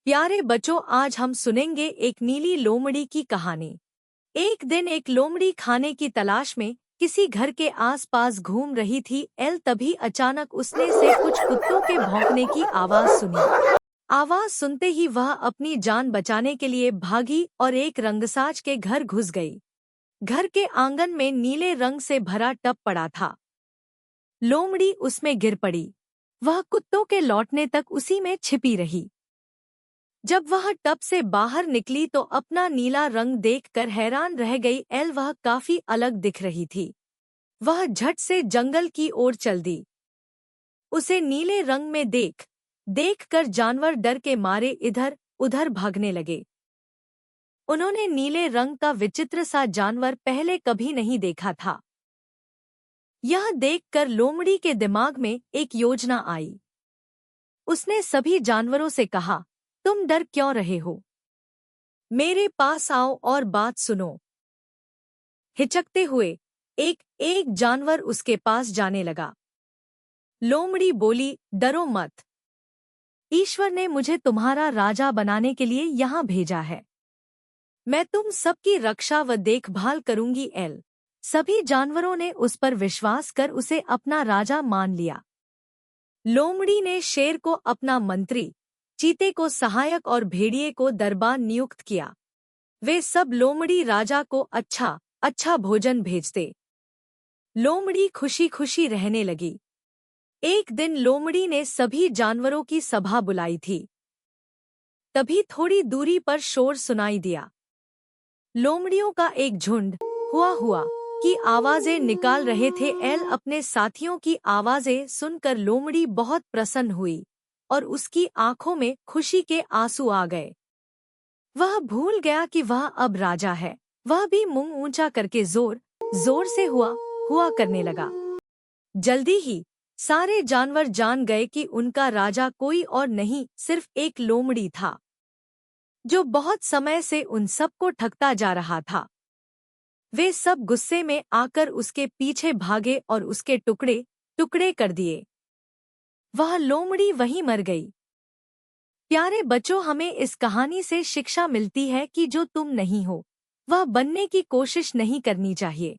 प्यारे बच्चों, आज हम सुनेंगे एक नीली लोमड़ी की कहानी। एक दिन एक लोमड़ी खाने की तलाश में किसी घर के आसपास घूम रही थी। तभी अचानक उसने से कुछ कुत्तों के भौंकने की आवाज सुनी। आवाज सुनते ही वह अपनी जान बचाने के लिए भागी और एक रंगसाज के घर घुस गई। घर के आंगन में नीले रंग से भरा टब पड़ा था। लोमड़ी उसमें गिर पड़ी। वह कुत्तों के लौटने तक उसी में छिपी रही। जब वह टब से बाहर निकली तो अपना नीला रंग देखकर हैरान रह गई। वह काफी अलग दिख रही थी। वह झट से जंगल की ओर चल दी। उसे नीले रंग में देखकर जानवर डर के मारे इधर उधर भागने लगे। उन्होंने नीले रंग का विचित्र सा जानवर पहले कभी नहीं देखा था। यह देखकर लोमड़ी के दिमाग में एक योजना आई। उसने सभी जानवरों से कहा, तुम डर क्यों रहे हो? मेरे पास आओ और बात सुनो। हिचकते हुए एक एक जानवर उसके पास जाने लगा। लोमड़ी बोली, डरो मत। ईश्वर ने मुझे तुम्हारा राजा बनाने के लिए यहाँ भेजा है। मैं तुम सबकी रक्षा व देखभाल करूंगी। सभी जानवरों ने उस पर विश्वास कर उसे अपना राजा मान लिया। लोमड़ी ने शेर को अपना मंत्री, चीते को सहायक और भेड़िए को दरबान नियुक्त किया। वे सब लोमड़ी राजा को अच्छा अच्छा भोजन भेजते। लोमड़ी खुशी खुशी रहने लगी। एक दिन लोमड़ी ने सभी जानवरों की सभा बुलाई थी। तभी थोड़ी दूरी पर शोर सुनाई दिया। लोमड़ियों का एक झुंड हुआ की आवाजें निकाल रहे थे। अपने साथियों की आवाजें सुनकर लोमड़ी बहुत प्रसन्न हुई और उसकी आंखों में खुशी के आंसू आ गए। वह भूल गया कि वह अब राजा है। वह भी मुंह ऊंचा करके जोर जोर से हुआ करने लगा। जल्दी ही सारे जानवर जान गए कि उनका राजा कोई और नहीं, सिर्फ एक लोमड़ी था, जो बहुत समय से उन सबको ठगता जा रहा था। वे सब गुस्से में आकर उसके पीछे भागे और उसके टुकड़े टुकड़े कर दिए। वह लोमड़ी वहीं मर गई। प्यारे बच्चों, हमें इस कहानी से शिक्षा मिलती है कि जो तुम नहीं हो, वह बनने की कोशिश नहीं करनी चाहिए।